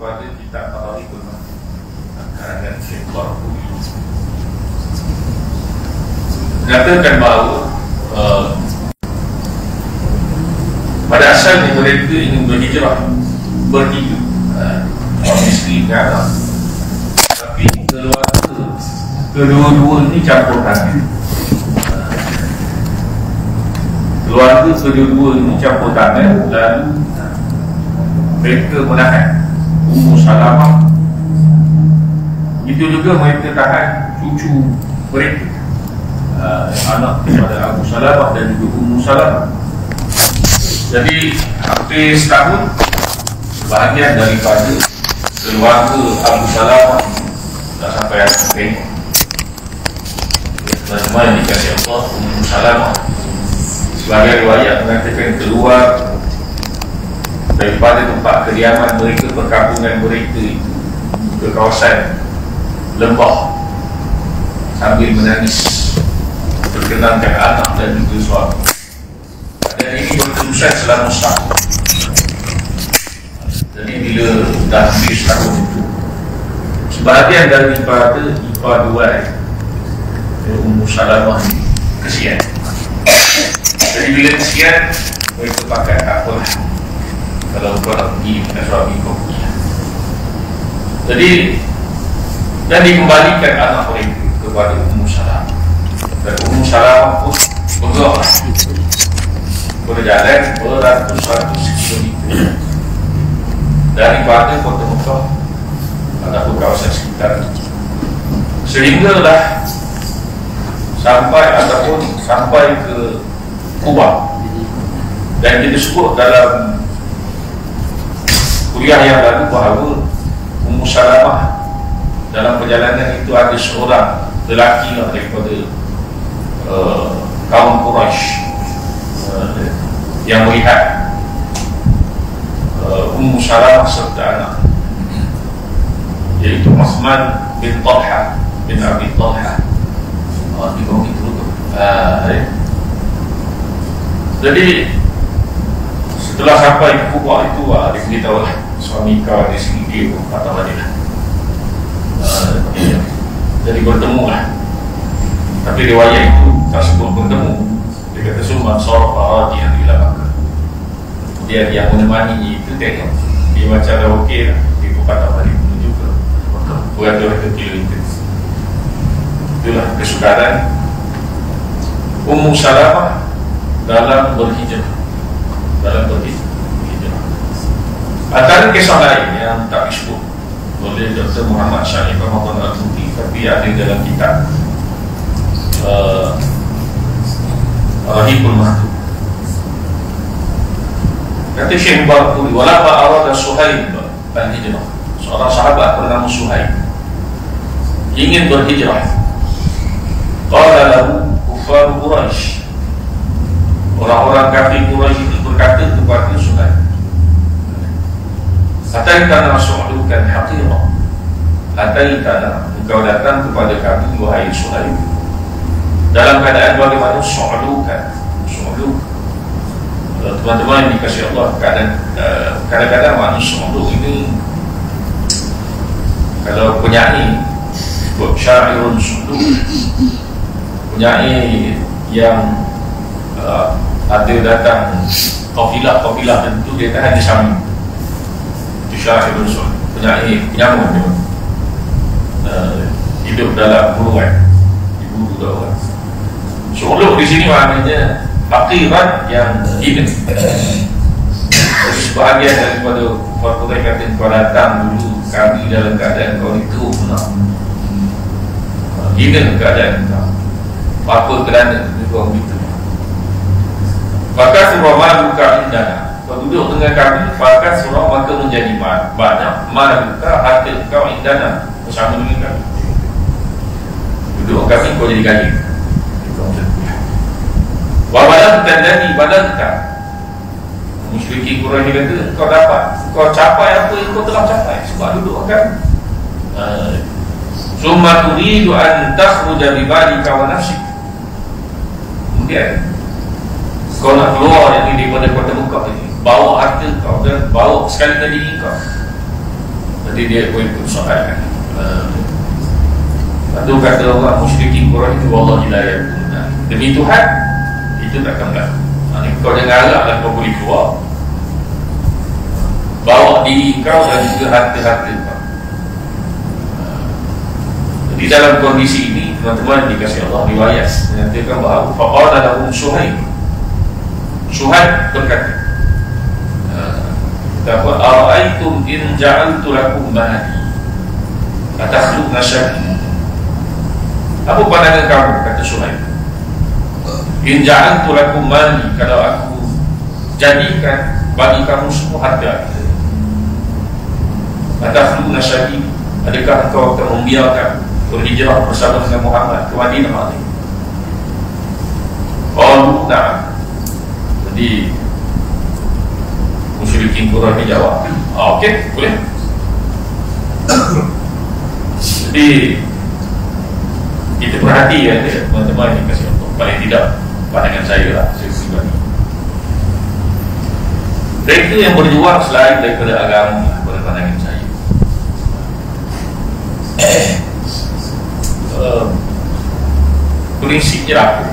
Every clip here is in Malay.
kepada kitab Tarikul karangan Syekh Barquli. Menyatakan bahawa pada asalnya mereka ingin berhijrah bertiga, isteri dan anak, tapi kedua-dua ini campur tangan. Keluarga kedua-dua ini campur tangan dan mereka menahan Ummu Salamah. Begitu juga mereka tahan cucu mereka, anak daripada Abu Salamah dan juga Ummu Salamah. Jadi hampir setahun sebahagian daripada keluarga Abu Salamah dah sampai akhir. Semua yang dikasih Allah Ummu Salamah sebagai riwayat mengatakan keluar daripada tempat kediaman mereka, perkampungan mereka itu ke kawasan lembah sambil menangis berkenankan anak dan juga suami. Dan ini berterusan selama setahun. Jadi bila dah habis setahun itu, sebahagian daripada ipar-duai Ummu Salamah ini kesian. Jadi bila kesian, mereka pakai tak apalah, kalau kau nak pergi dengan suami kau pergi. Jadi dan dikembalikan anak mereka kepada Ummu Salamah. Dan Ummu Salamah pun bergerak berjalan beratus-ratus kilometer daripada kota Mekah ataupun kawasan sekitar, sehinggalah sampai ke Kuba. Dan kita sebut dalam kuliah yang lalu bahawa Ummu Salamah dalam perjalanan itu ada seorang lelaki daripada kaum Quraisy yang melihat Ummu Salamah serta anak, yaitu Uthman bin Talha bin Abi Talha. Jadi setelah sampai ke Kuba itu, dia beritahu suami kau di sini, dia kata Madinah. Jadi bertemu lah. Tapi riwayat itu tak sebut bertemu. Dia kata Summan Sarfa Radiyan ila Makkah. Dia yang menemani itu tengok dia macam dah okey lah. Dia pun kata balik menuju ke beratus-ratus kilometer. Itulah kesukaran Ummu Salamah dalam berhijrah. Antara kisah lain yang tak disebut oleh Dr. Muhammad Syarif Ramadan Al-Tuti, tapi ada dalam kitab Rahibul Mahdud. Kata Syekh Barquli, walama arada Suhaib al-hijrah, seorang sahabat bernama Suhaib ingin berhijrah. Qala lahu kuffar Quraisy, orang-orang kafir Quraisy itu berkata kepada Suhaib, ataitana su'lukan haqirah, ataitana, engkau datang kepada kami wahai Suhaib dalam keadaan bagaimana? Su'lukan, teman-teman yang dikasih Allah, kadang-kadang manusia ini kalau penyanyi buat syairun su'luk, penyanyi yang ada datang kafilah tentu dia tahan di samping, itu syairun su'luk, penyanyi penyamun hidup dalam buruan, di buru daun. Su'luk di sini maknanya fakiran yang hidden. Sebahagian daripada kufar kata kau datang dulu kami dalam keadaan kau itu hidden keadaan kau, apa kerana kau begitu. Maka surah maluka indana, kau duduk dengan kami, maka surah maka menjadi banyak maluka harta kau indana bersama dengan kami. Duduk kami kau jadi gaji. Wabalan dan badalkan, musyrikin Quraisy kata kau dapat, kau capai apa yang kau telah capai sebab duduk kan. Summa turidu an takhruja bi balika wa nafsik, kemudian kau nak keluar yang ini daripada kota Mekah ini, bawa harta kau dan bawa sekali diri kau. Tadi dia ikut soal Lepas kata orang musyrikin Quraisy itu wallah la yakuna. Demi Tuhan itu takkan berlaku. Kau jangan haraplah kau boleh keluar. Bawa diri kau dan juga harta-harta kau. Jadi dalam kondisi ini teman-teman dikasih Allah riwayat menyatakan bahawa faqala lahum Suhaib. Suhaib berkata, "Ara'aytum in ja'altu lakum mali atakhluqna syarri." Apa pandangan kamu, kata Suhaib, in ja'altu lakum mali, kalau aku jadikan bagi kamu semua harta, atakhluqna syarri, adakah engkau akan membiarkan berhijrah bersama dengan Muhammad ke Madinah? Oh, na'am. Jadi musyrikin Quraisy jawab, okey, boleh. Jadi kita perhati ya teman-teman yang kasih Allah, paling tidak pandangan saya lah, saya pribadi. Mereka yang berjuang selain daripada agama pada pandangan saya. Prinsipnya aku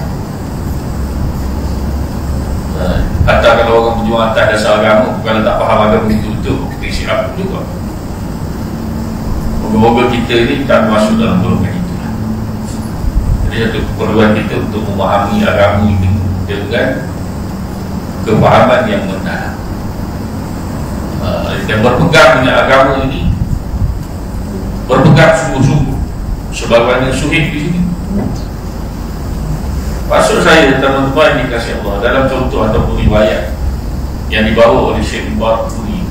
kata kalau orang berjuang atas dasar agama, kalau tak faham agama itu betul, prinsip aku juga. Moga-moga kita ini tak masuk dalam golongan itu. Jadi satu keperluan kita untuk memahami agama ini dengan kefahaman yang mendalam, dan berpegang dengan agama ini, berpegang sungguh-sungguh sebagaimana Suhaib di sini. Maksud saya teman-teman dikasih Allah, dalam contoh ataupun riwayat yang dibawa oleh Syekh Mubarak Furi,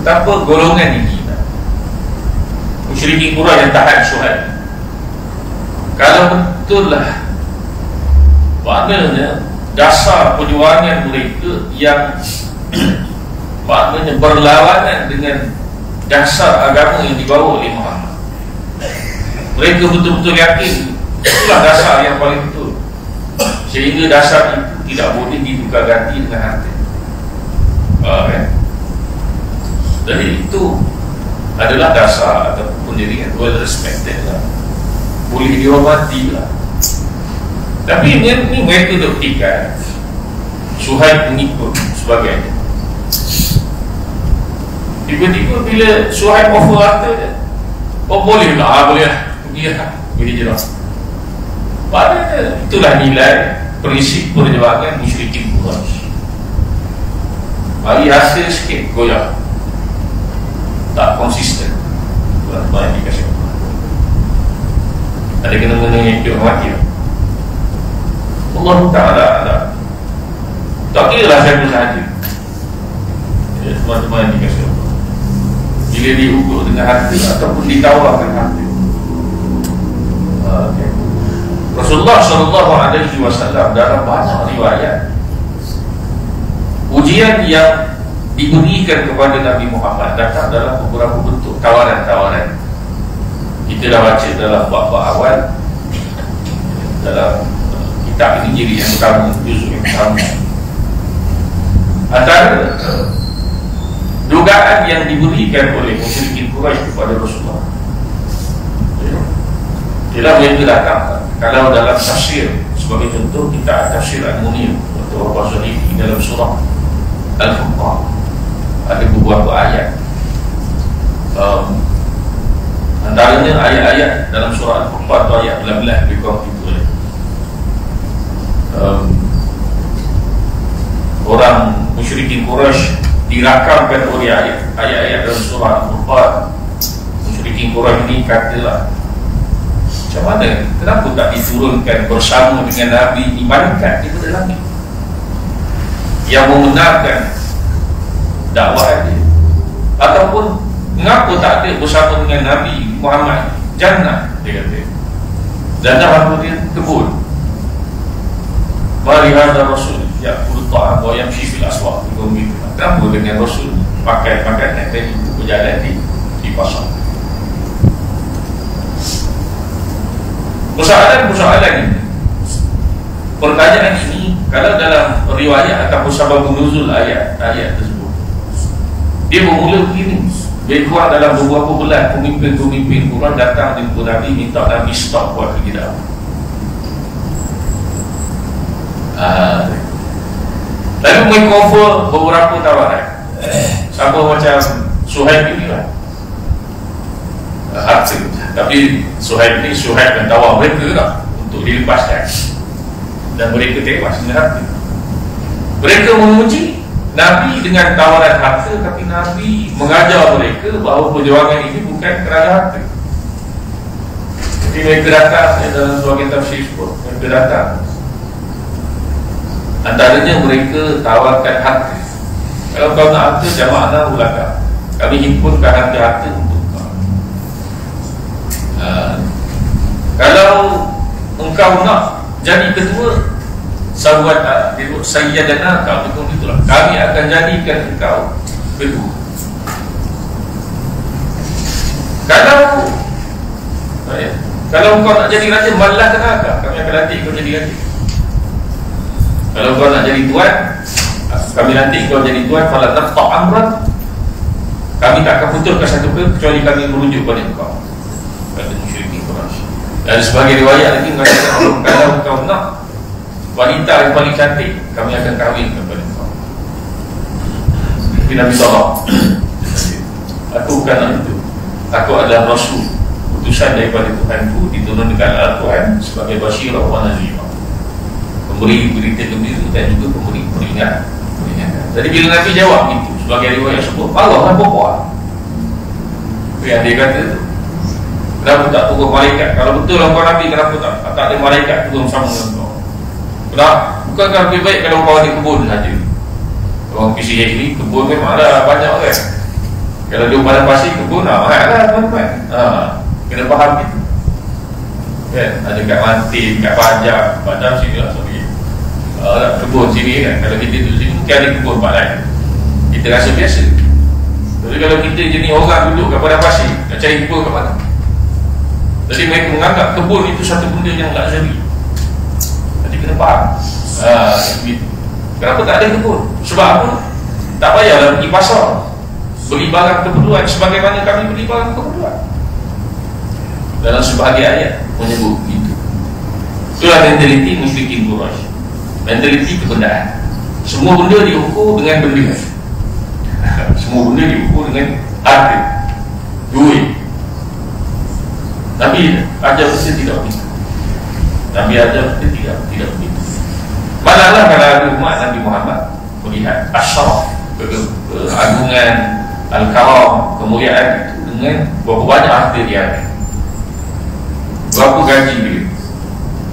betapa golongan ini musyrikin Quraisy yang tahan Suhaib, kalau betul lah maknanya dasar perjuangan mereka yang maknanya berlawanan dengan dasar agama yang dibawa oleh Muhammad, mereka betul-betul yakin itulah dasar yang paling betul, sehingga dasar itu tidak boleh ditukar ganti dengan harta. Jadi itu adalah dasar ataupun jadi well respected lah, boleh dihormati lah. Tapi ini mereka buktikan Suhaib mengikut sebagainya. Tiba-tiba bila Suhaib offer harta, oh boleh lah, boleh lah, pergi lah, pergi je lah. Padahal itulah nilai prinsip perjuangan musyrikin Quraisy. Mari hasil sikit goyah, tak konsisten. Tuan-tuan dikasih ada kena-kena yang dihormati. Allah Ta'ala tak kira lah saya bersahaja. Tuan-tuan dikasih Allah, bila diukur dengan harta ataupun ditawarkan harta. Rasulullah SAW dalam banyak riwayat ujian yang diberikan kepada Nabi Muhammad datang dalam beberapa bentuk tawaran-tawaran. Kita dah baca dalam bab-bab awal dalam kitab ini, jilid yang pertama, juzuk yang pertama. Antara dugaan yang diberikan oleh musyrikin Quraisy kepada Rasulullah ialah mereka datang. Kalau dalam tafsir, sebagai contoh kita tafsir Al-Munir atau Al-Basri dalam surah Al-Furqan, ada beberapa ayat, antaranya ayat-ayat dalam surah Al-Furqan atau ayat 18 lebih kurang itu. Orang musyrikin Quraisy dirakamkan oleh ayat-ayat dalam surah Al-Furqan. Musyrikin Quraisy ini katalah, macam mana, kenapa tak diturunkan bersama dengan Nabi di malaikat di langit yang membenarkan dakwah dia, ataupun mengapa tak ada bersama dengan Nabi Muhammad jannah, dia kata jannah apa dia, kebun. Mari hadar Rasul ya'kul ta'am wa yamshi fil aswaq. Kenapa dengan Rasul pakai pakaian tadi untuk berjalan di pasar? Persoalan ini, pertanyaan ini, kalau dalam riwayat ataupun sabab nuzul ayat tersebut, Dia bermula begini. Lebih kurang dalam beberapa bulan, pemimpin-pemimpin Quran datang jumpa Nabi, minta Nabi stop buat kerja dakwah. Lalu mengcover beberapa tawaran. Sama macam Suhaib ini lah, tapi Suhaib ni dan tawar mereka lah untuk dilepaskan, dan mereka tewas dengan harta. Mereka memuji Nabi dengan tawaran harta, tapi Nabi mengajar mereka bahawa perjuangan ini bukan kerana harta. Jadi mereka datang, dalam sebagian tafsir sebut, mereka datang, antaranya mereka tawarkan harta. Kalau kau nak harta, jamaah ulaka, kami himpunkan harta-harta untuk kau. Kalau engkau nak jadi ketua, sahabat Sayyidana, kau betul itulah, kami akan jadikan engkau ketua. Kalau engkau nak jadi raja, malah kenapa? Kami akan lantik kau jadi raja. Kalau engkau nak jadi tuan, kami lantik kau jadi tuan. Kalau tak amran, kami tak akan putuskan satu pun kecuali kami merujuk pada engkau. Kata musyrikin Quraisy. Dan sebagai riwayat lagi mengatakan, kalau engkau nak wanita yang paling cantik, kami akan kahwin kepada engkau. Tapi Nabi SAW, aku bukanlah itu. Aku adalah Rasul, utusan daripada Tuhanku, diturunkan Al-Quran sebagai basyirah wa nazirah, pemberi berita gembira dan juga pemberi peringatan. Jadi bila Nabi jawab itu, sebagai riwayat sebut, Allah lah pokok. Yang dia kata tu, kenapa tak turun malaikat? Kalau betul kau Nabi, kenapa tak ada malaikat turun sama dengan kau? Kenapa? Bukankah lebih baik kalau kau ada kebun saja? Orang PCH ni, kebun memang ada banyak orang. Kalau dia pada pasir kebun, mahal lah tuan-tuan. Kena faham itu. Kan? Ada kat Mantin, kat Padang sini lah sorry. Kebun sini kan. Kalau kita duduk sini, mungkin ada kebun tempat lain. Kita rasa biasa. Tapi kalau kita jenis orang duduk kat padang pasir, nak cari kebun kat mana? Jadi mereka menganggap kebun itu satu benda yang luxury. Jadi kena faham. Kenapa tak ada kebun? Sebab apa? Tak payahlah pergi pasar beli barang keperluan sebagaimana kami beli barang keperluan. Dalam sebahagian ayat menyebut begitu. Itulah mentaliti musyrikin Quraisy. Mentaliti kebendaan. Semua benda diukur dengan benda. Semua benda diukur dengan harta, duit. Nabi ajar kita tidak begitu. Nabi ajar kita tidak begitu. Manalah kalau ada umat Nabi Muhammad melihat asyaraf, keagungan, al-karam, kemuliaan itu dengan berapa banyak harta dia ada, berapa gaji dia,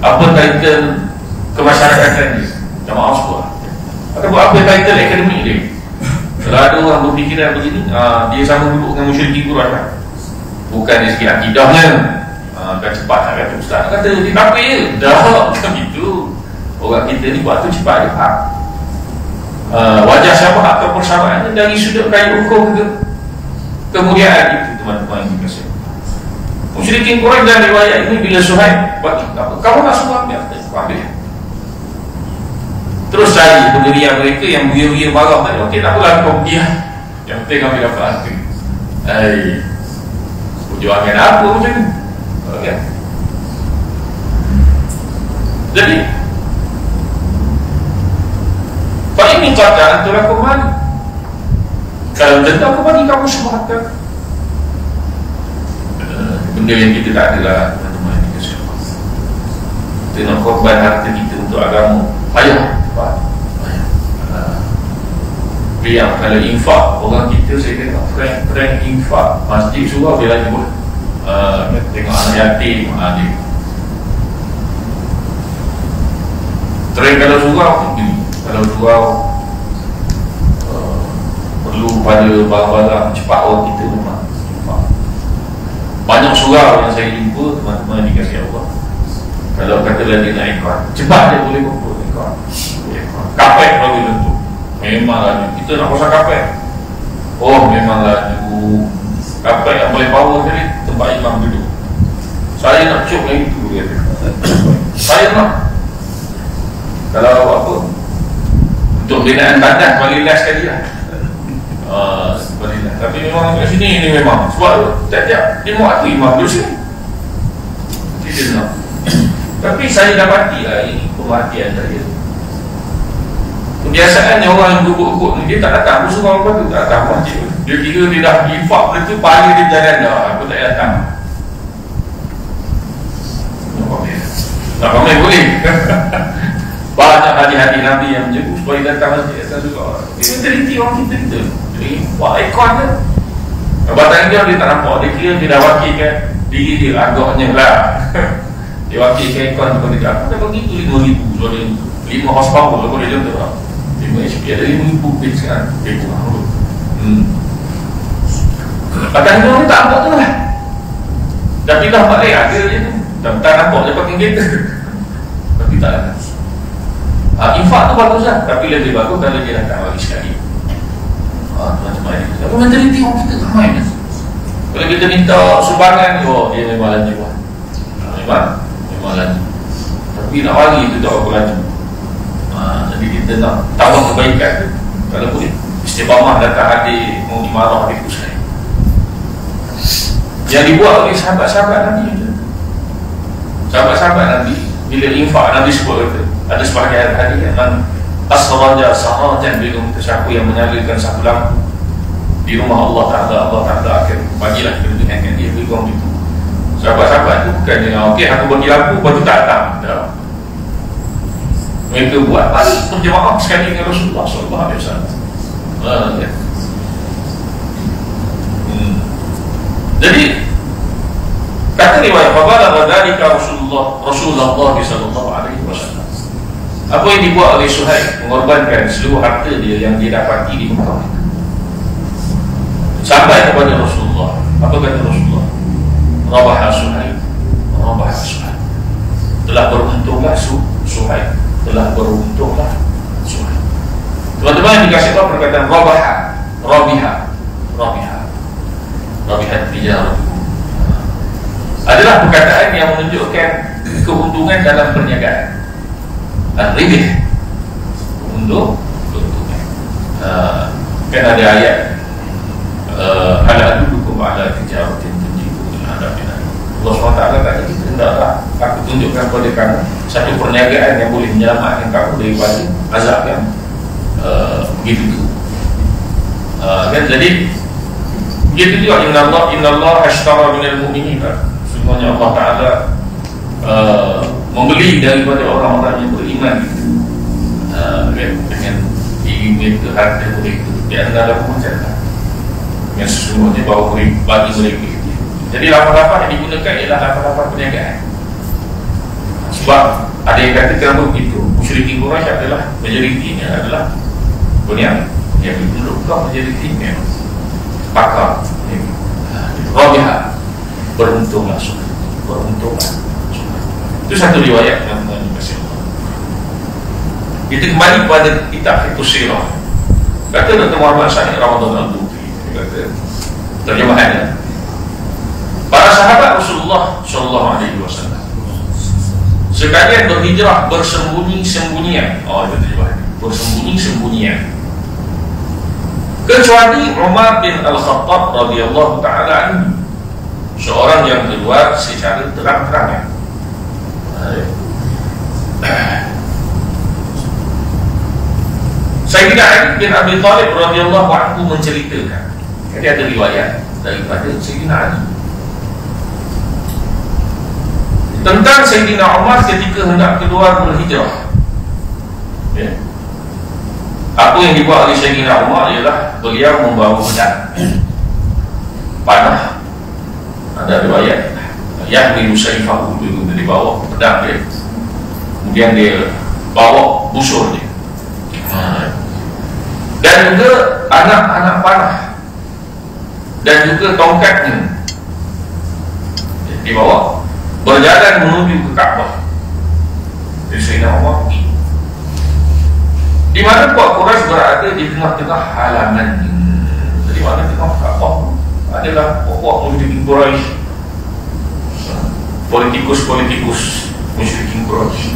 apa title kemasyarakatan dia, jamaah sekolah, atau apa title akademik dia. Kalau ada orang berfikiran begini, dia sama duduk dengan musyrikin Quraisy. Bukan dari segi akidahnya, kan cepat nak kata ustaz, kata dia tak apa je, dah macam itu. Orang kita ni buat tu cepat dia faham. Wajah syafaat atau persamaannya dari sudut kayu ukur ke kemuliaan itu, teman-teman yang dikasih. Musyrikin Quraisy dalam riwayat ini bila Suhaib bagi kamu nak suruh ambil, ambil. Terus cari pendirian mereka yang buya-buya marah tadi, okey tak apalah kau dia, yang penting ambil dapat harta. Perjuangan apa macam ni? Okay. Jadi Pak ini kata antara kembali, kalau tentu aku bagi kamu semua harta. Benda yang kita tak ada lah, teman-teman yang kita siapa. Kita nak korban harta kita untuk agama, payah. Yang kalau infak, orang kita saya tengok prank infak masjid surau dia lagi buat. Tengok anak yatim, dia trend kalau surau begini. Kalau surau perlu pada barang-barang cepat orang kita memang infak. Banyak surau yang saya jumpa teman-teman dikasih Allah, kalau katalah dia nak ikut cepat dia boleh kumpul ikut kapek bagi tentu. Memang laju, kita nak pasang kapek. Oh memang laju, kapek yang boleh power tadi tempat imam duduk. Saya nak cuk yang itu dia. Saya nak, kalau apa untuk binaan badan bagi last sekali lah. Tapi memang kat sini ini memang sebab tiap-tiap dia muat tu imam dulu sini. Tapi saya dapati lah ini perhatian saya. Kebiasaannya orang yang gubuk-gubuk ni, dia tak datang. Musuh orang tu tak datang masjid. Dia kira dia dah infak begitu, pahala dia jalan dah. Aku tak datang. Tak pamer boleh. Banyak hadis-hadis Nabi yang menjemput supaya datang masjid. Datang juga. Dia teliti orang kita kita. Jadi, buat ikon je. Batang dia tak nampak. Dia kira dia dah wakilkan diri dia agaknya lah. Dia wakilkan ikon kepada dia. Apa dah begitu 5,000. So dia 5 horsepower kalau dia contoh lah. 5 HP ada 5,000 pitch kan. Dia kurang dulu. Batang dia tak nampak tu lah. Dah pindah balik ada je tu. Tak nampak dia pakai kereta. Tapi tak ada. Infak tu bagus lah. Tapi lebih bagus kalau dia datang lagi sekali. Macam-macam ni. Tapi mentaliti orang kita ramai kan. Kalau kita minta sumbangan, dia memang laju lah. Memang laju. Tapi nak bagi itu tak apa laju. Jadi kita nak tambah kebaikan. Kalau boleh istiqamah datang hadir, mau dimarah hadir pusat. Yang dibuat oleh sahabat-sahabat Nabi. Sahabat-sahabat Nabi bila infak Nabi sebut kata, ada sebahagian hadis yang asraja sarajan bila siapa yang menyalakan satu lampu di rumah Allah Ta'ala akan bagilah kedudukan dia begitu. Sahabat-sahabat itu bukan dengan okey aku bagi lampu lepas tu tak datang. Mereka buat balik berjemaah sekali dengan Rasulullah SAW. Jadi kata riwayat fabala dzalika Rasulullah sallallahu alaihi wasallam. Apa yang dibuat oleh Suhaib mengorbankan seluruh harta dia yang dia dapati di Mekah sampai kepada Rasulullah. Apa kata Rasulullah? Rabaha Suhaib. Telah beruntunglah Suhaib. Teman-teman yang dikasih tahu perkataan Rabihat tijarah adalah perkataan yang menunjukkan keuntungan dalam perniagaan. Ribih untuk keuntungan. Kan ada ayat ala adukum ala tijaratin tunjikum min adabin alim. Allah SWT kata kita hendaklah aku tunjukkan kepada kamu satu perniagaan yang boleh menyelamatkan kamu daripada azab yang begitu. Kan jadi begitu juga innallaha ashtara minal mu'minin. Semuanya Allah Ta'ala membeli daripada orang-orang yang beriman dengan diri mereka, harta mereka. Dia adalah macam yang sesungguhnya bahawa bagi mereka. Jadi lapan-lapan yang digunakan ialah lapan-lapan perniagaan. Sebab ada yang kata kenapa begitu. Musyrikin Quraisy adalah majoritinya adalah yang dulu kau majoritinya pakar Rabiha beruntunglah. Itu satu riwayat yang mengasih Allah. Kita kembali kepada kitab Fiqh Sirah. Kata Dr. Muhammad Sani Ramadan Al-Bukhari, kata terjemahannya, para sahabat Rasulullah SAW sekalian berhijrah bersembunyi-sembunyian. Itu terjemahannya, bersembunyi-sembunyian, kecuali Umar bin Al-Khattab radhiyallahu ta'ala anhu, seorang yang keluar secara terang-terangan. Sayyidina Ali bin Abi Thalib radhiyallahu anhu menceritakan, jadi ada riwayat daripada Sayyidina Ali tentang Sayyidina Umar ketika hendak keluar berhijrah. Apa yang dibuat oleh Sayyidina Umar ialah beliau membawa pedang, panah. Ada riwayat yahmilu sayfahu, dia bawa pedang dia, kemudian dia bawa busur dia, dan juga anak-anak panah, dan juga tongkatnya dibawa, berjalan menuju ke Kaabah. Jadi Sayyidina Umar di mana kuat Quraisy berada di tengah-tengah halaman. Jadi mana tengah Kaabah adalah pokok musyrikin Quraisy, politikus musyrikin Quraisy.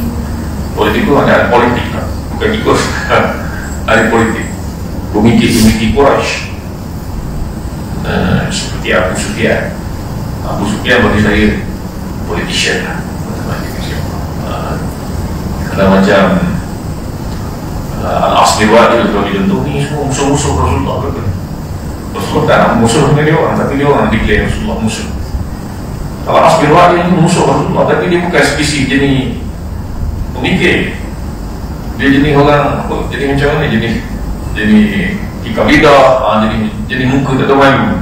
Politikus ada politik, bukan tikus. Ada politik, pemikir Quraisy. seperti Abu Sufyan bagi saya politician lah, kalau macam Al-As bin Wa'il kalau dibentuk ni semua musuh-musuh Rasulullah. Rasulullah tak nak musuh dengan dia orang, tapi dia orang declare Rasulullah musuh. Kalau Al-As bin Wa'il ni musuh Rasulullah, tapi dia bukan spesies jenis pemikir. Dia jenis orang apa, jadi macam mana, jenis ikat lidah, jadi muka tak tahu malu.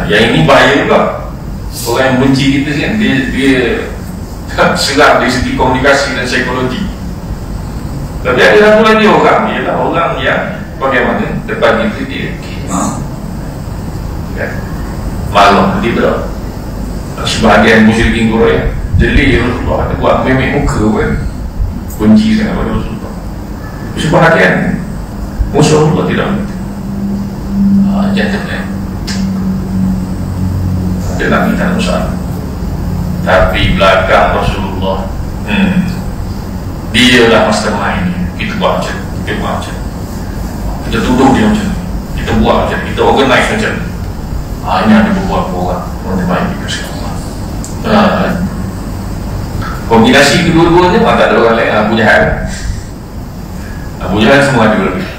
Yang ini bahaya juga. Orang yang benci kita kan, dia serang dari segi komunikasi dan psikologi. Tapi ada satu lagi orang, ialah orang yang bagaimana depan kita dia kan? Malam kita sebahagian musyrikin Quraisy jeli Rasulullah, ada buat memik muka kan, benci sangat pada Rasulullah. Sebahagian musuh Rasulullah tidak begitu. Gentleman, dia nak minta usaha, tapi belakang Rasulullah dia lah mastermind. Kita buat macam kita tuduh dia macam ni, kita buat macam ni, kita organize macam ni. Ini ada beberapa orang mastermind kita sekarang. Kombinasi kedua-duanya tak ada orang lain. Abu Jahal semua ada lebih.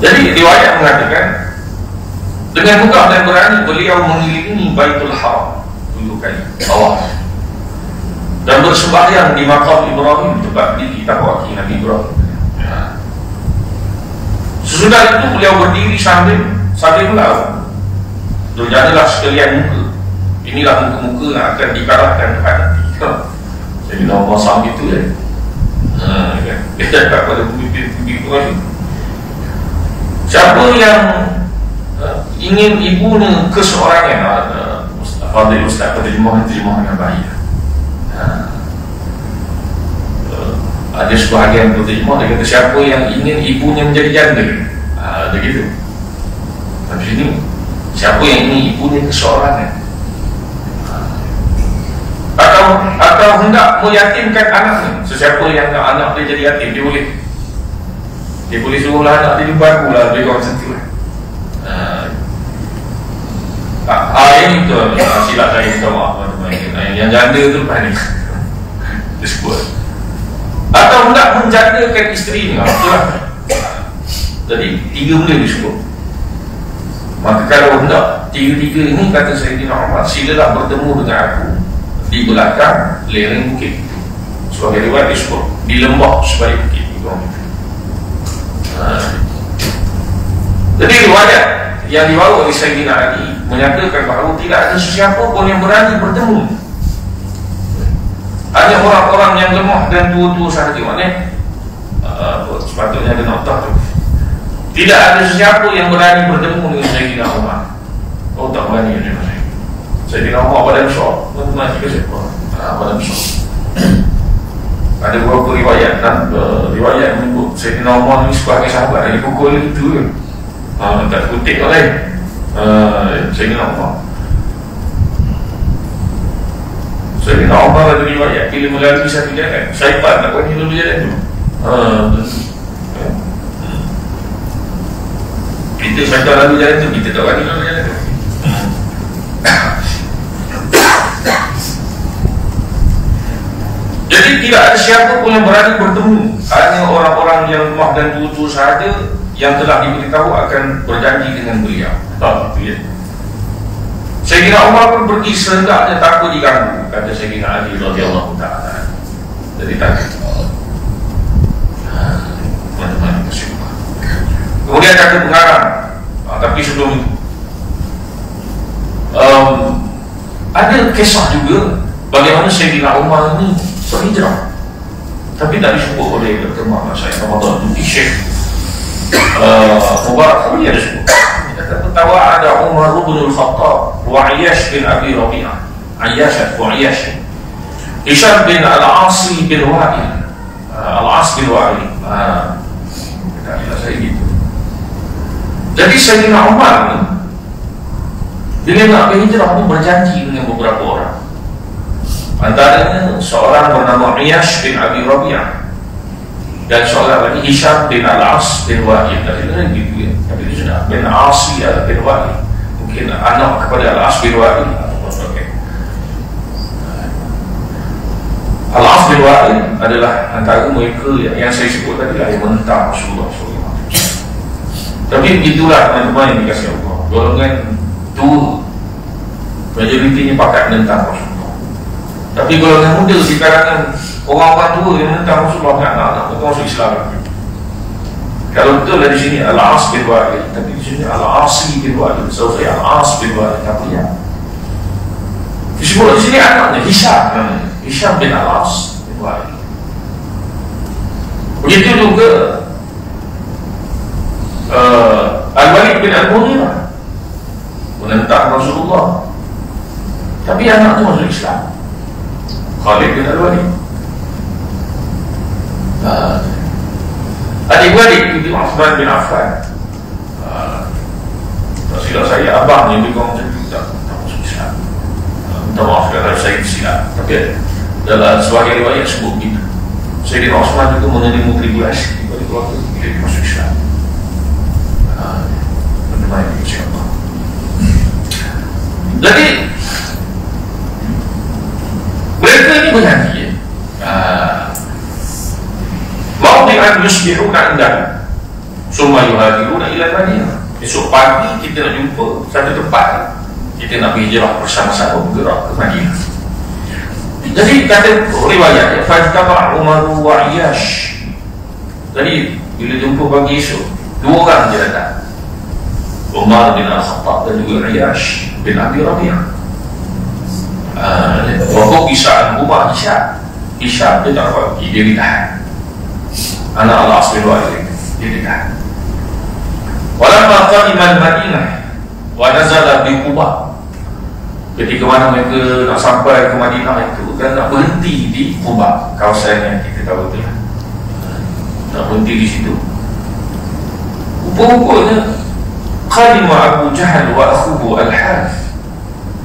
Jadi riwayat mengatakan dengan mudah dan berani beliau mengelilingi Baitul Haram 7 kali awal dan bersembahyang di makam Ibrahim, tempat diri takwaki Nabi Ibrahim. Sesudah itu beliau berdiri sambil melaut. Jadilah sekalian muka. Inilah muka-muka yang akan dikalahkan hadapi. Jadi nama sambil itu kan. Dia cakap pada pemimpin Ibrahim, siapa yang ingin ibunya keseorangan, Fadil Ustaz terjemahan yang baik. Ada sebahagian terjemah dia kata siapa yang ingin ibunya menjadi janda, begitu. Tapi sini siapa yang ingin ibunya keseorangan, atau hendak meyatimkan anaknya. Sesiapa yang anak dia jadi yatim, dia boleh suruhlah anak dia dibantu lah, dia orang sentuh lah. Ini tu silap saya, minta maaf teman-teman. Yang janda tu lepas ni disebut. Atau hendak menjagakan isteri ni, itulah. Jadi 3 benda disebut. Maka kalau hendak 3 ini, kata Sayyidina Umar, silalah bertemu dengan aku di belakang lereng bukit. Sebagai riwayat disebut di lembah sebalik bukit. Jadi riwayat yang dibawa oleh Sayyidina Ali menyatakan bahawa tidak ada sesiapa pun yang berani bertemu, hanya orang-orang yang lemah dan tua-tua sahaja. Maknanya sepatutnya ada notah tu, tidak ada sesiapa yang berani bertemu dengan Sayyidina Umar. Tak berani dengan Sayyidina Umar badan besar, teman-teman juga siapa badan besar. Ada beberapa riwayat riwayat menyebut Sayyidina Umar ni sebagai sahabat yang dipukul itu ke, tak kutip orang lain. Sayyidina Umar ada riwayat bila melalui satu jalan, syaitan nak pergi lalu jalan tu. Kita syaitan lalu jalan tu, kita tak berani lalu jalan tu. Jadi tidak ada siapa pun yang berani bertemu, hanya orang-orang yang lemah dan tua-tua sahaja yang telah diberitahu akan berjanji dengan beliau. Itu ya. Sayyidina Umar pun pergi sehendaknya takut diganggu, kata Sayyidina Ali radhiyallahu ta'ala. Jadi takut. Teman-teman kesimpulan. Kemudian kata pengarang, tapi sebelum itu ada kisah juga bagaimana Sayyidina Umar ini berhijrah, tapi tak disebut oleh berteman saya Ramadan itu Syekh Mubarak dia disebut. Ketawa ada Umar bin Al-Khattab wa Ayyash bin Abi Rabi'ah, Ayyash wa Ayyash, Hisham bin Al-As bin Wa'il, Al-As bin Wa'il. Kata saya gitu. Jadi Sayyidina Umar ni bila nak berhijrah ni berjanji dengan beberapa orang. Antaranya seorang bernama Ayyash bin Abi Rabi'ah dan seorang lagi Hisham bin Al-As bin Wa'il. Tadi kan gitu ya, tapi itu sudah bin Asi bin Wa'il, mungkin anak kepada Al-As bin Wa'il. Al-As bin Wa'il adalah antara mereka yang saya sebut tadi lah, yang menentang Rasulullah SAW. Tapi begitulah teman-teman yang dikasih Allah, golongan tua majoritinya pakat menentang Rasulullah. Tapi golongan muda di kalangan orang-orang tua yang menentang Rasulullah, anak-anak mereka masuk Islam. Kalau betul dari sini Al-As bin Wa'il, tapi di sini Al-Asi bin Wa'il, Sofia Al-As bin Wa'il, tapi ya disebut di sini anaknya Hisham bin Al-As bin Wa'il. Begitu juga Al-Walid bin Al-Mughirah menentang Rasulullah, tapi anaknya masuk Islam, Khalid bin Al-Walid. Adik-adik itu Uthman bin Affan. Tak silap saya, abangnya juga macam itu, tak masuk Islam. Minta maaf kalau saya silap, tapi dalam sebagai riwayat sebut begitu. Sayyidina Uthman itu menerima tribulasi daripada keluarga bila dia masuk Islam. Bagaimana insya-Allah. Jadi mereka ini berjanji maudi'an yusbihuna indah summa yuhajiruna ila Madinah. Esok pagi kita nak jumpa satu tempat, kita nak hijrah bersama-sama bergerak ke Madinah. Jadi kata riwayat fajtama Umar wa Iyash. Jadi bila jumpa pagi esok, dua orang dia datang, Umar bin Al-Khattab dan juga Iyash bin Abi Rabi'ah. Waktu kisah Umar Hisham dia tak dapat pergi, dia ditahan. Anak Al-As bin Wa'il dia ditahan. Walamma qadima al-Madinah wa nazala bi Quba. Ketika mana mereka nak sampai ke Madinah itu, dan nak berhenti di Quba, kawasan yang kita tahu tu lah, nak berhenti di situ. Rupa-rupanya qadima Abu Jahal wa akhuhu Al-Harith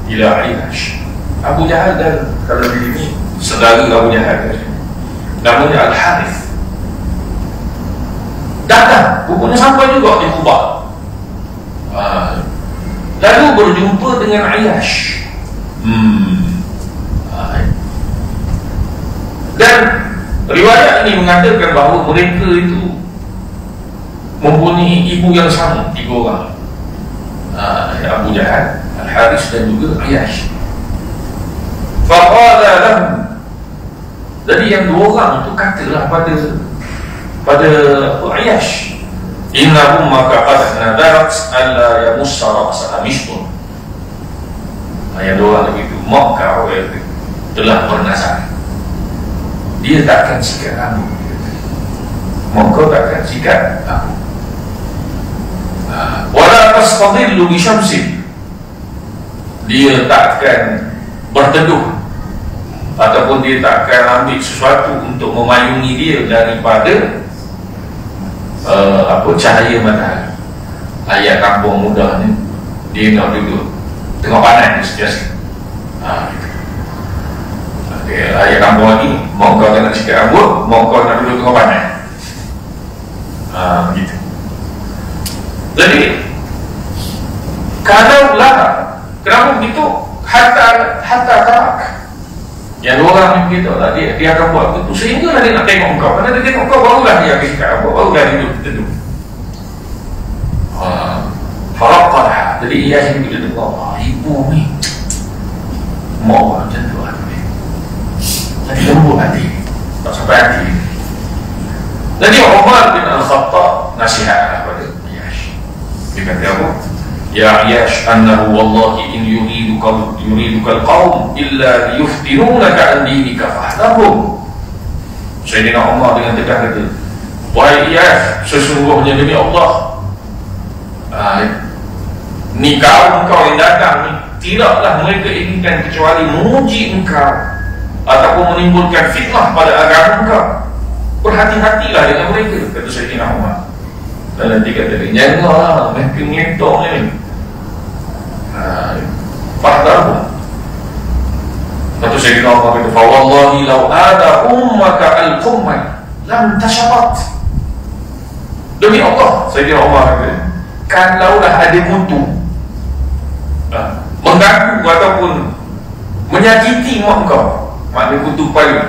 ila Iyash. Abu Jahal dan kalau di sini saudara Abu Jahal namanya Al-Harith datang, rupanya sampai juga di Quba. Lalu berjumpa dengan Iyash. Dan riwayat ini mengatakan bahawa mereka itu mempunyai ibu yang sama, tiga orang, Abu Jahal, Al-Harith dan juga Iyash. Faqala lahum, jadi yang dua orang itu katalah pada Iyash, innahum maka qad nadarat alla yamussa ra'sa misbun. Yang dua orang itu maka telah bernazar dia takkan sikat rambut, maka takkan sikat rambut. Wala tastadillu bi syamsin, dia takkan berteduh ataupun dia takkan ambil sesuatu untuk memayungi dia daripada cahaya matahari. Ayat kampung muda ni dia nak duduk tengah panas sentiasa. Gitu. Ayat kampung lagi, mau kau nak sikat rambut, mau kau nak duduk tengah panas. Begitu. Jadi kalau larang, kenapa begitu? Hatta tarak. Yang dua orang ni begitu lah, dia akan buat begitu sehingga dia nak tengok kau. Kerana dia tengok kau, barulah dia akan sikat rambut, barulah dia duduk. Faraqalah. Jadi ia yang begitu tengok, ibu ni mau macam tu hati, jadi lembut hati, tak sampai hati. Jadi Umar bin Al-Khattab nasihatlah pada Iyash. Dia kata apa? Ya Iyash, annahu wallahi in yuriduka al-qawm illa liyuftinunaka an dinika fahdharhum. Sayyidina Umar dengan tegas kata, wahai Iyash, sesungguhnya demi Allah, ni kaum kau yang datang ni tidaklah mereka inginkan kecuali menguji engkau ataupun menimbulkan fitnah pada agama engkau. Berhati-hatilah dengan mereka, kata Sayyidina Umar. Dan nanti kata dia, janganlah mereka ngetok ni. Fahdharhum. Kata Sayyidina Umar kata, fa wallahi law ada ummaka al-qumman lam tashabat. Demi Allah, Sayyidina Umar kata, kalaulah ada kutu mengganggu ataupun menyakiti mak kau, maknanya kutu paling,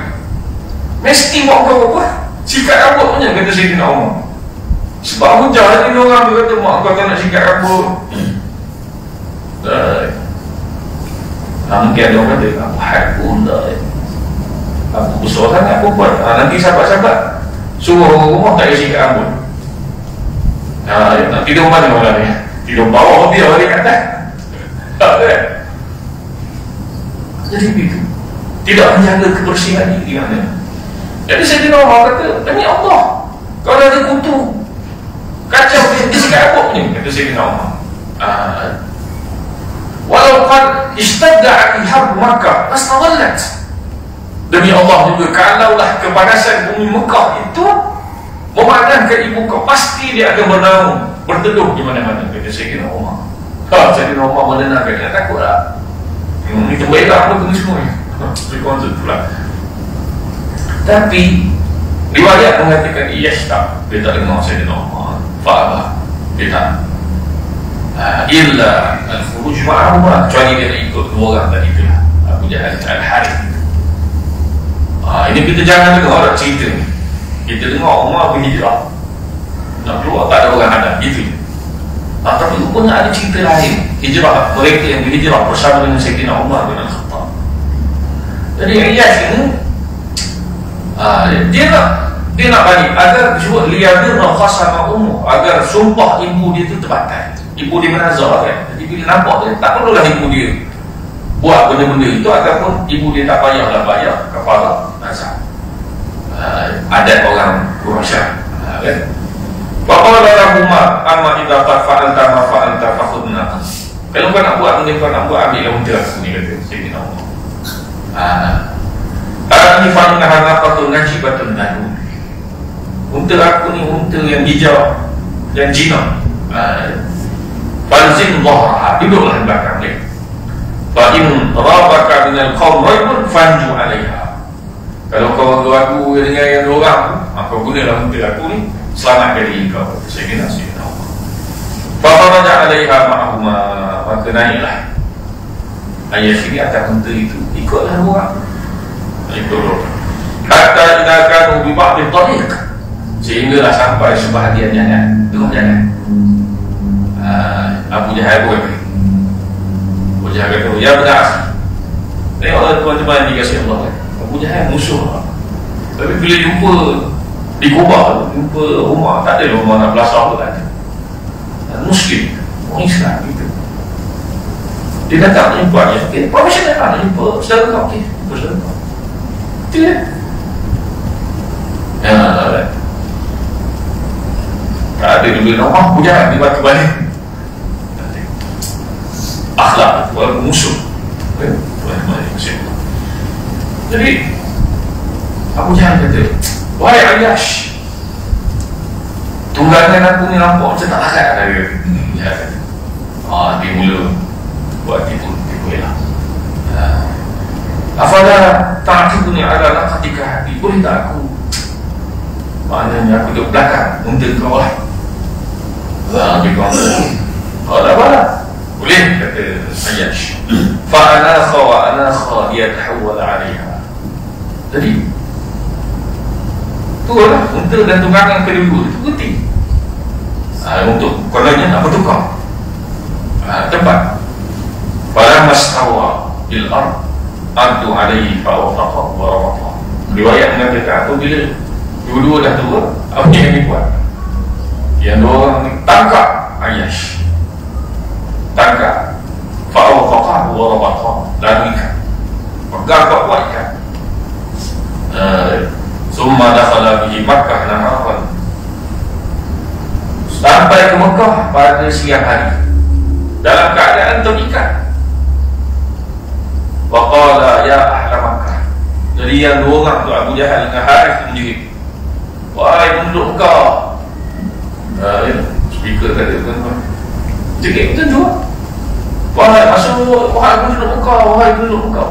mesti mak kau apa? Sikat rambut punya, kata Sayyidina Umar. Sebab hujah ni orang dia kata mak kau tak nak sikat rambut. Mungkin ada orang kata apa hal pun dah, apa besar sangat pun buat. Nanti sahabat-sahabat suruh rumah tak payah sikat rambut. Nak tidur mana orang ni? Tidur bawah dia balik atas. Tak kan? Jadi begitu, tidak menjaga kebersihan diri mana. Jadi Sayyidina Umar kata, demi Allah, kalau ada kutu kacau dia sikat rambut punya, kata Sayyidina Umar. Walau kan istadda harb Makkah astaghallat. Demi Allah juga, kalaulah kepanasan bumi Mekah itu memadamkan ibu kau, pasti dia akan bernaung, berteduh di mana-mana, kata Sayyidina Umar. Sayyidina Umar mendengar, dia takutlah. Ini terbaiklah apa semua ni. Berkonsult pula. Tapi riwayat mengatakan yes tak, dia tak dengar Sayyidina Umar. Fa'abah, dia tak. Illa al-furuj ma'ahumah, kecuali dia nak ikut dua orang tadi tu, Abu Jahal Al-Harith. Ini kita jangan dengar orang cerita ni. Kita dengar Umar berhijrah, nak keluar tak ada orang ada, gitu. Tapi rupanya ada cerita lain, hijrah mereka yang berhijrah bersama dengan Sayyidina Umar bin Al-Khattab. Jadi Iyas ini dia nak balik agar juga liyadir khasama umur, agar sumpah ibu dia itu terbatal. Ibu dia menazar kan. Jadi bila nampak dia, tak perlulah ibu dia buat benda-benda itu, ataupun ibu dia tak payahlah bayar kafarah nazar. Adat orang Quraisy kan. Bapa dalam rumah amma idza fa'alta ma fa'alta fakhudna. Kalau kau nak buat benda, kau nak buat, ambil unta aku ni, kata Sayyidina Umar. Ini fa'innaha naqatun najibatun nadu. Unta aku ni unta yang hijau dan jinak. Falzim dhahraha, duduklah di belakang dia. Fa in rabaka minal qawm raibun fanju 'alaiha. Kalau kau ragu dengan yang orang, maka gunalah unta aku ni, selamat dari kau. Saya kena Sayyidina Umar. Fa kharaja 'alaiha ma'ahuma, maka naiklah ayah sini atas unta itu, ikutlah orang. Ikut hatta idza kanu bi ba'd tariq, sehinggalah sampai sebahagian jalan, tengah jalan. Abu Jahal kata, Abu Jahal kata, ya benar. Tengoklah teman-teman dikasih Allah, Abu Jahal musuh. Tapi bila jumpa di Kubah, jumpa Umar, tak ada Umar nak belasah pun, tak ada. Muslim, orang Islam gitu. Dia datang nak jumpa dia, okay, profesional lah nak jumpa saudara kau, okay, jumpa saudara kau. Itu dia. Tak ada dulu nama Abu Jahal dia batu balik. Akhlak walaupun musuh. Jadi Abu Jahal kata, wahai Ayyash, tunggangan aku ni nampak macam tak larat ada. Dia mula buat tipu lah. Afala ta'atibuni ala laqatika hati, boleh tak aku, maknanya aku duduk belakang untuk kau lah. Dia kata, tak apa, boleh, kata Ayyash. Fa'anakha wa anakha yatahawwal 'alaiha. Jadi tu lah, unta dan tunggangan kedua itu penting. Untuk kononnya nak bertukar tempat. Falamma stawa bil ard adu alaihi fa'awfaqa wa rafaqa. Riwayat mengatakan apabila dua-dua dah tua, apa yang dibuat? Yang dua orang ni tangkap Ayyash, tangkap fa'awfaqa wa rafaqa, lalu ikan pegang kuat ikan. Summa dakhala bihi Makkah naharan, sampai ke Mekah pada siang hari dalam keadaan terikat. Wa qala ya ahla Makkah. Jadi yang dua orang tu, Abu Jahal dengan Harith menjerit, wahai penduduk Mekah. Speaker kata tuan-tuan, jerit betul tu, wahai masuk, wahai penduduk Mekah, wahai penduduk Mekah.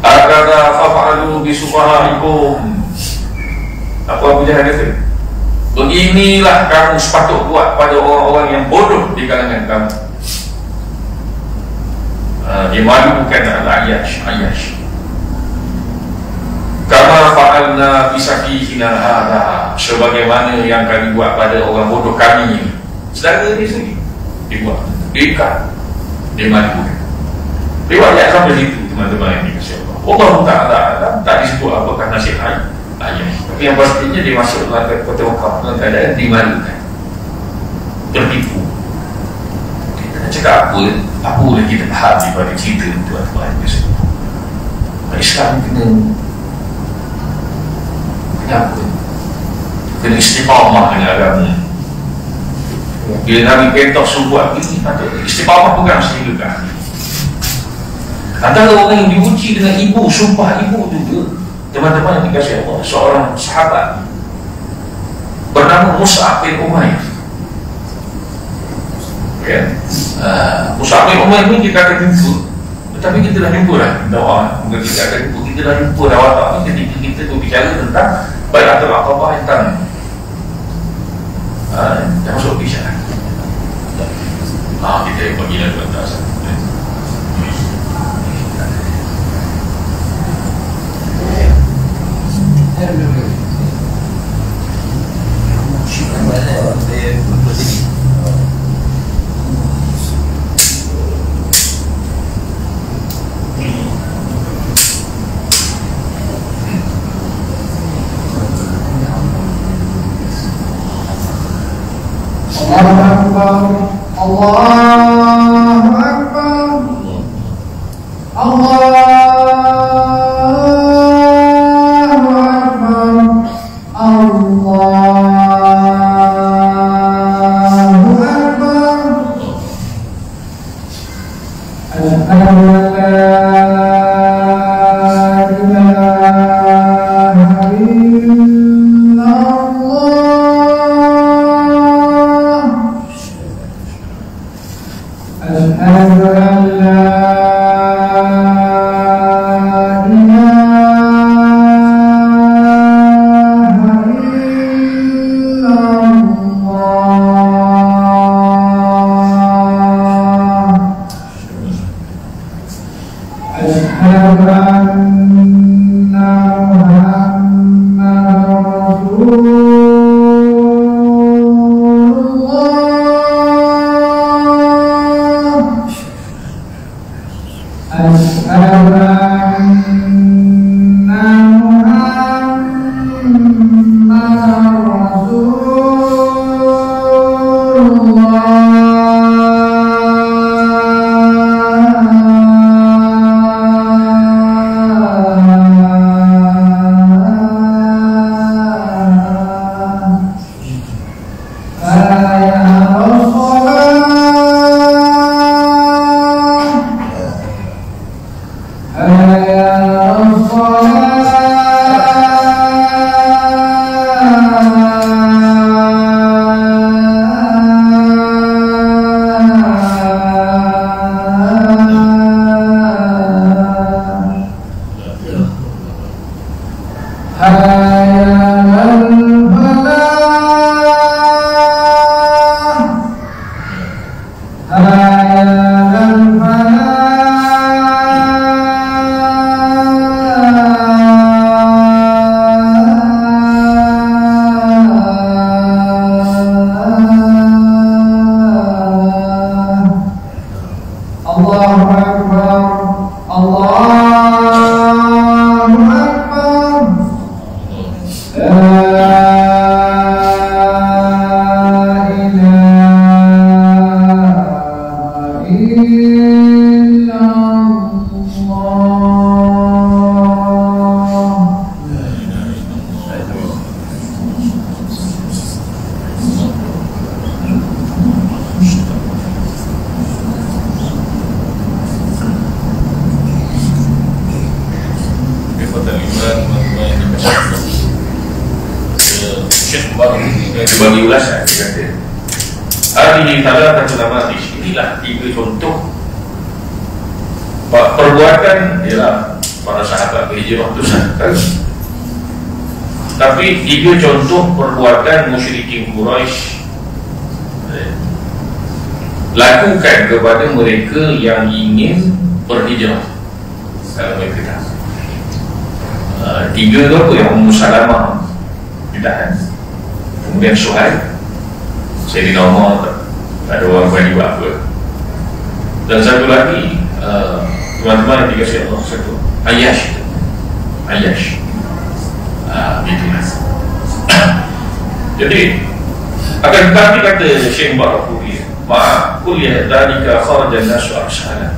Agada fa'alu bi subhanakum, Apa Abu Jahal kata? Beginilah kamu sepatut buat pada orang-orang yang bodoh di kalangan kamu. Dia malu bukan Ayash. Kama fa'alna bisafihina hadha, sebagaimana yang kami buat pada orang bodoh kami ini. Sedara dia sendiri dibuat, diikat, dia malu. Riwayat sampai situ teman-teman yang dikasih Allah Ta'ala tak disebut apakah nasib ayah. Tapi yang pastinya dia masuk dalam kota Mekah dalam keadaan dimalukan, tertipu. Kita nak cakap apa yang kita faham daripada cerita tuan-tuan Islam kena istiqamah dengan agama. Bila Nabi Ketok suruh buat begini, istiqamah bukan mesti gegah. Antara orang yang diuji dengan ibu, sumpah ibu juga, teman-teman yang dikasih Allah, seorang sahabat bernama Mus'ab bin Umair. Mus'ab bin Umair ni kita akan jumpa, tetapi kita dah jumpa dah doa, bukan kita akan jumpa, kita dah jumpa dah watak ni ketika kita berbicara tentang Bai'atul Aqabah yang tangan. Dah masuk bicara. Kita bagilah tuan-tuan. Allahu Akbar. Allahu Akbar. Allahu Akbar. Bagi ulasan dia kata Hadhihi thalathatu namadhij, inilah 3 contoh perbuatan ialah para sahabat berhijrah tu Tapi 3 contoh perbuatan musyrikin Quraisy lakukan kepada mereka yang ingin berhijrah. Kalau mereka tahu 3 tu apa? Yang Ummu Salamah ditahan, kemudian Suhaib, Sayyidina Umar, ada orang berani buat apa, dan satu lagi teman-teman yang dikasih Allah, satu Ayyash. Itulah. Jadi akan tetapi kata Syekh Barakuri, ma'a kulli dzalika kharaja an-nasu arsala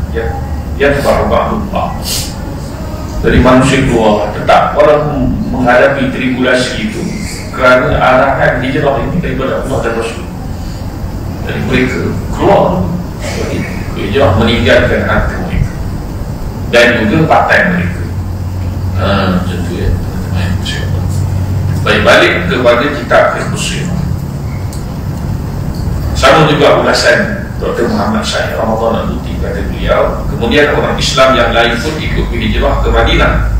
yatba'u ba'dhum ba'd. Dari manusia keluar tetap walaupun menghadapi tribulasi itu, kerana arahan hijrah ini daripada Allah dan Rasul. Dari mereka keluar hijrah, meninggalkan harta mereka dan juga partai mereka. Tentu ya, balik kepada kitab Al-Muslim. Sama juga ulasan Dr. Muhammad Syahid Ramadan Al-Luti, kata beliau, kemudian orang Islam yang lain pun ikut berhijrah ke Madinah.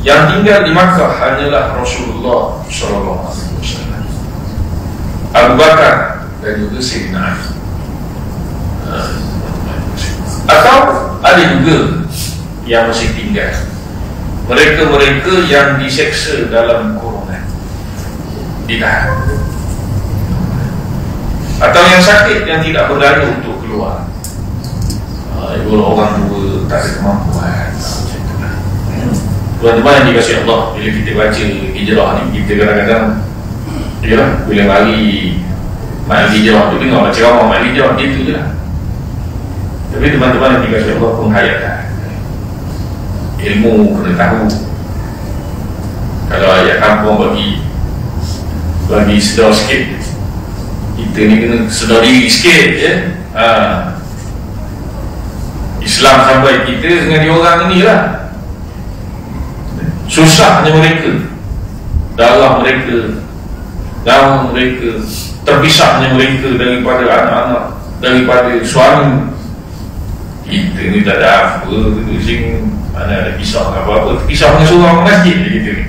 Yang tinggal di Makkah hanyalah Rasulullah SAW, Abu Bakar dan juga Sayyidina Ali. Atau ada juga yang masih tinggal, mereka-mereka yang diseksa dalam kurungan, ditahan, atau yang sakit yang tidak berdaya untuk keluar. Orang tua tak ada kemampuan. Tuan-tuan yang dikasihi Allah, bila kita baca hijrah ni, kita kadang-kadang bila mari hijrah tu dengar macam orang mari hijrah, gitu je lah. Tapi teman-teman yang dikasihi Allah, penghayatan ilmu kena tahu. Kalau ayat kampung bagi sedar sikit, kita ni kena sedar diri sikit je. Islam sampai kita dengan diorang ni lah. Susahnya mereka, darah mereka, nyawa mereka, terpisahnya mereka daripada anak-anak, daripada suami. Kita ni tak ada apa, mana ada pisah apa-apa, pisah dengan seorang masjid je kita ni.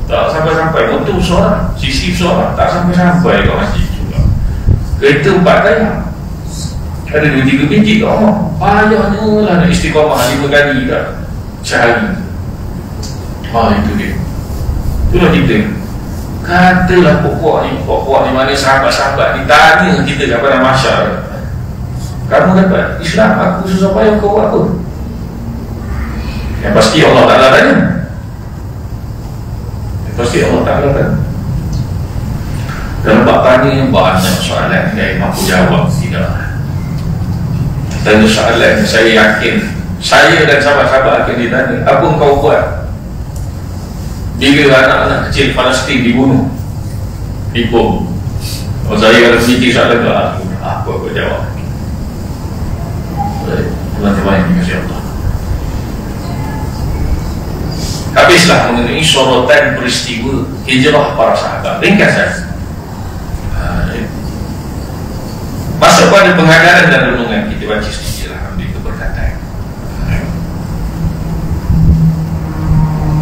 Tak sampai-sampai untuk seorang, sisi seorang, tak sampai-sampai ke masjid juga. Kereta 4 tayang, ada 2-3 biji kat rumah. Payahnya lah nak istiqamah 5 kali dah sehari. Itu dia. Itulah kita. Katalah pokok ni mana sahabat-sahabat ni tanya kita kepada masyarakat, kamu dapat Islam, aku susah payah kau buat apa? Yang pasti Allah Ta'ala tanya. Yang pasti Allah Ta'ala tanya. Dalam bab tanya banyak soalan yang mampu jawab. Tidak. Tanya soalan, saya yakin saya dan sahabat-sahabat akan ditanya, apa kau buat bila anak-anak kecil Palestin dibunuh, dibom? Saya kalau sedikit soalan tu, apa kau jawab? Teman-teman yang dikasihi Allah, habislah mengenai sorotan peristiwa hijrah para sahabat. Ringkasan masuk pada pengajaran dan renungan, kita baca sedikit lah, ambil keberkatan.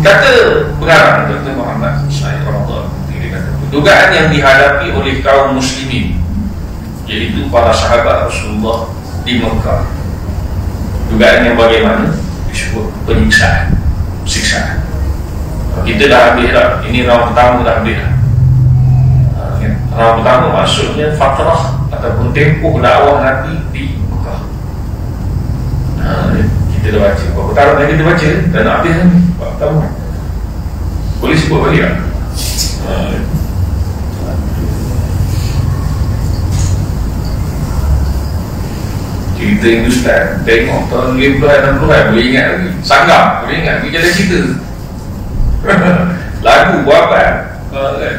Kata pengarang Dr. Muhammad Syahid Ramadan, dia kata, dugaan yang dihadapi oleh kaum muslimin, iaitu para sahabat Rasulullah di Mekah, dugaan yang bagaimana? Disebut penyiksaan, siksaan. Kita dah habis dah, ini round pertama dah habis dah. Round pertama maksudnya fatrah ataupun tempoh dakwah Nabi di Mekah. Kita dah baca, berapa tahun lagi kita baca dan nak habis kan? Berapa tahun? Boleh sebut balik tak? Cerita Hindustan, tengok tahun 50-an, 60-an, boleh ingat lagi. Sanggam, boleh ingat, kita ada cerita. Lagu, buatan, kan?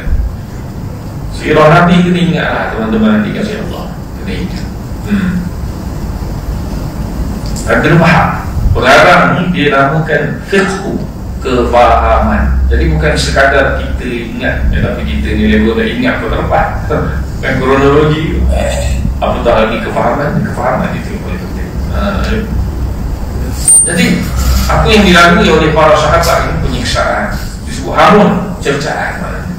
Sirah Nabi kena ingat lah, teman-teman nanti kasih Allah. Kena ingat. Dan kena faham. Pengarang ni dia namakan fiqhu, kefahaman. Jadi bukan sekadar kita ingat, tapi kita ni level dah ingat ke tempat. Kan kronologi, apatah lagi kefahaman itu yang paling penting. Jadi apa yang dilalui oleh para sahabat ini penyiksaan, disebut Sebut hamun, cercaan maknanya.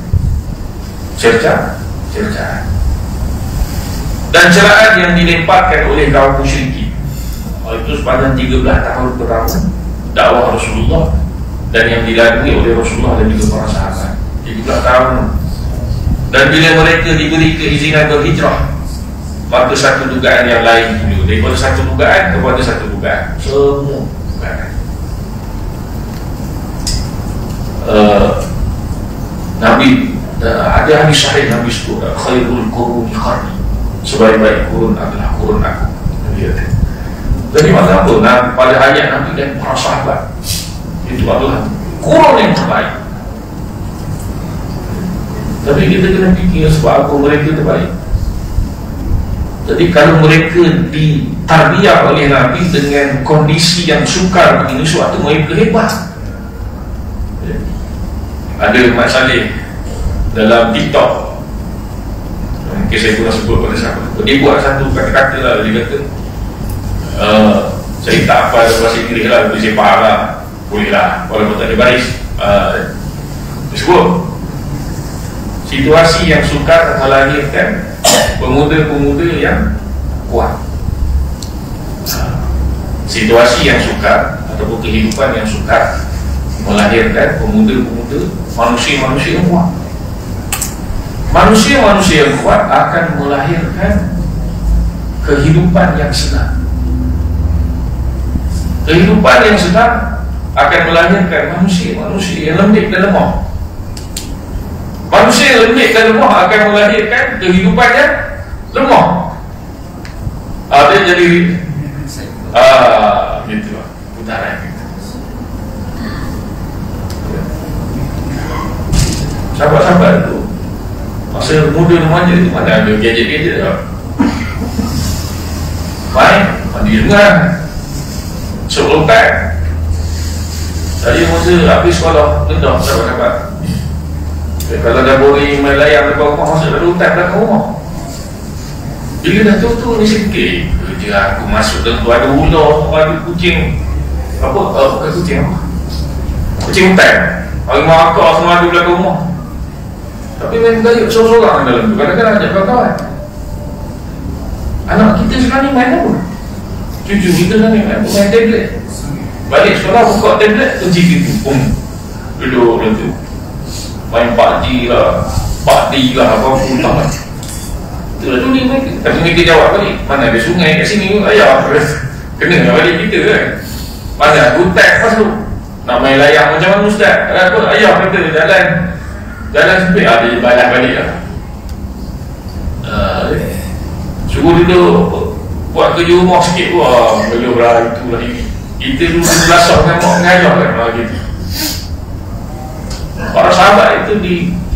Cercaan. Dan celaan yang dilemparkan oleh kaum musyrikin. Itu sepanjang 13 tahun pertama dakwah Rasulullah dan yang dilalui oleh Rasulullah dan juga para sahabat 13 tahun. Dan bila mereka diberi keizinan berhijrah, maka satu dugaan yang lain dulu, daripada satu dugaan kepada satu dugaan, semua dugaan. Nabi ada hadis sahih, Nabi sebut khairul quruni qarni, sebaik-baik kurun adalah kurun aku. Jadi maksud apa? Nah, pada ayat Nabi dan para sahabat itu adalah kurun yang terbaik. Tapi kita kena fikir sebab apa mereka terbaik. Jadi kalau mereka ditarbiyah oleh Nabi dengan kondisi yang sukar begini, suatu mereka hebat. Ada Mat Saleh dalam TikTok, mungkin saya pernah sebut pada sahabat, dia buat satu kata-kata lah. Dia kata saya tak apa bahasa Inggeris lah, boleh saya faham lah, boleh lah walaupun tak ada baris. Dia sebut situasi yang sukar melahirkan pemuda-pemuda yang kuat. Situasi yang sukar ataupun kehidupan yang sukar melahirkan pemuda-pemuda, manusia-manusia yang kuat. Manusia-manusia yang kuat akan melahirkan kehidupan yang senang. Kehidupan yang senang akan melahirkan manusia-manusia yang lembut dan lemah. Manusia yang lembut dan lemah akan melahirkan kehidupan yang lemah. Ada jadi gitu lah putaran. Sahabat-sahabat itu masa muda remaja itu mana ada gadget-gadget tak? Main, mandi dengan selokan. Tadi masa habis sekolah rendah sahabat-sahabat, kalau dah boleh main layar depan rumah, masuk dalam hutan belakang rumah. Bila dah tu ni sikit kerja aku masuk dalam tu, ada ular, ada kucing. Bukan kucing apa? Kucing hutan. Harimau akar semua ada belakang rumah. Tapi main gayut seorang-seorang dalam tu. Kadang-kadang ajak kawan-kawan. Anak kita sekarang ni main apa? Cucu kita sekarang ni main tablet. Balik sekolah buka tablet, kunci pintu, duduk dalam tu main PUBG lah, PUBG lah, apa-apa tak. Itulah tu ni mereka. Tapi mereka jawab balik, mana ada sungai kat sini, ayah kena balik kita kan. Mana hutan lepas tu nak main layar macam mana ustaz? Apa? Ayah kata jalan sempit, dia balas balik lah. Suruh duduk buat kerja rumah sikit, wah belum lah, itulah ini. Kita dulu belasah dengan mak mengayah kan, gitu. Para sahabat itu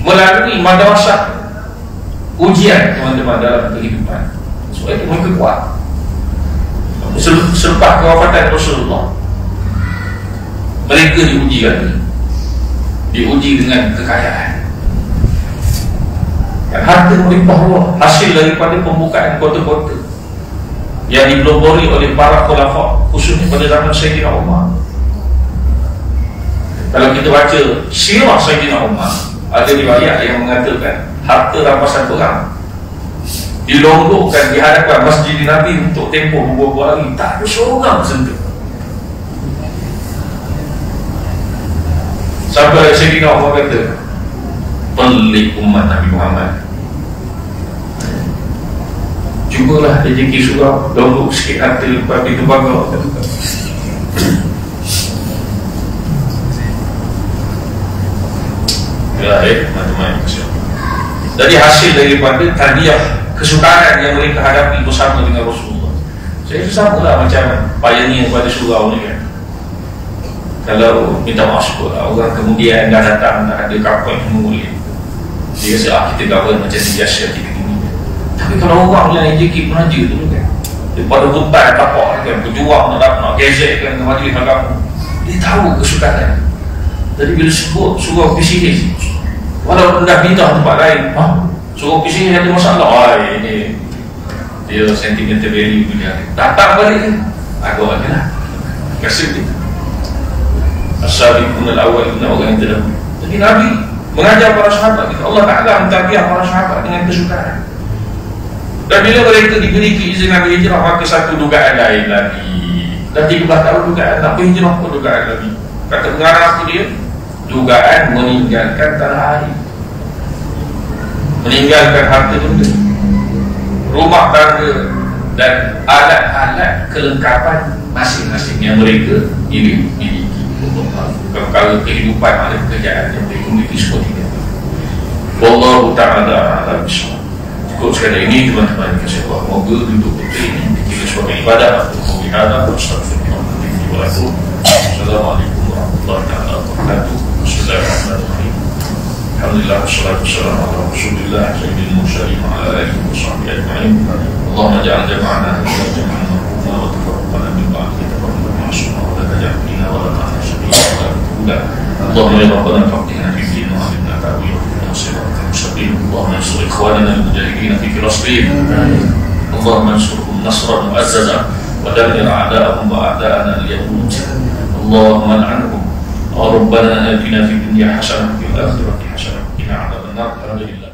melalui madrasah ujian teman-teman dalam kehidupan. Sebab itu mereka kuat. Selepas kewafatan Rasulullah, mereka diuji lagi. Diuji dengan kekayaan. Dan harta melimpah ruah, hasil daripada pembukaan kota-kota yang dipelopori oleh para khulafa, khususnya pada zaman Sayyidina Umar. Kalau kita baca sirah Sayyidina Umar, ada riwayat yang mengatakan harta rampasan perang dilonggokkan di hadapan Masjid Nabi untuk tempoh beberapa hari, tak ada seorang sentuh. Sampai Sayyidina Umar kata, pelik umat Nabi Muhammad, cubalah rezeki surau, longgok sikit harta lepas itu bangga. Teman-teman. Jadi hasil daripada tadiah kesukaran yang mereka hadapi bersama dengan Rasulullah. Saya samalah macam payahnya pada surau ni kan. Kalau minta maaf lah, orang kemudian dah datang, dah ada kapal yang mulia, dia rasa kita kawan macam biasa kita gini. Tapi kalau orang yang rezeki penaja tu kan, daripada hutan tapak kan, berjuang nak gezek kan ke majlis agama, dia tahu kesukaran. Jadi bila suruh PCH, walaupun dah pindah tempat lain, suruh PCH ada masalah, ini dia sentimental value dia, datang balik aku aja lah, kasih dia. Asal-Sabiqun al-awwalun, orang yang terdahulu. Jadi Jadi Nabi mengajar para sahabat, Allah Ta'ala mentarbiyah para sahabat dengan kesukaan. Dan bila mereka diberi keizinan hijrah, maka satu dugaan lain lagi. Dan 13 tahun dugaan, tak hijrah pun dugaan lagi. Kata pengarah apa dia? Dugaan meninggalkan tanah air, meninggalkan harta benda, rumah tangga dan alat-alat kelengkapan masing-masing yang mereka miliki. Kalau kehidupan ada pekerjaan yang mereka miliki seperti itu. Wallahu ta'ala a'lam bishawab. Cukup sekali ini teman-teman kasih Allah. Moga duduk ini kita sebagai ibadah untuk menghadap astagfirullah. Assalamualaikum warahmatullahi wabarakatuh. Bismillahirrahmanirrahim. Alhamdulillah wassalatu wassalamu ala Rasulillah sayyidil mursalin wa ala alihi wa sahbihi ajma'in. Allahumma ja'al jama'ana wa jama'ana wa tafarraqana min ba'di tafarraqan ma'suma wa la taj'al fina wa la ta'ala sabila wa la tu'ula. Allahumma ya rabbana faqihna fi din wa alimna ta'wil wa siratal mustaqim. Allahumma ansur ikhwanana al-mujahidin fi Filastin. Allahumma ansurhum nasran mu'azzaza wa dammir a'da'ahum wa a'da'ana al-yahud. Allahumma an'anhum. ربنا آتنا في الدنيا حسنة وفي الآخرة حسنة وقنا عذاب النار. الحمد لله.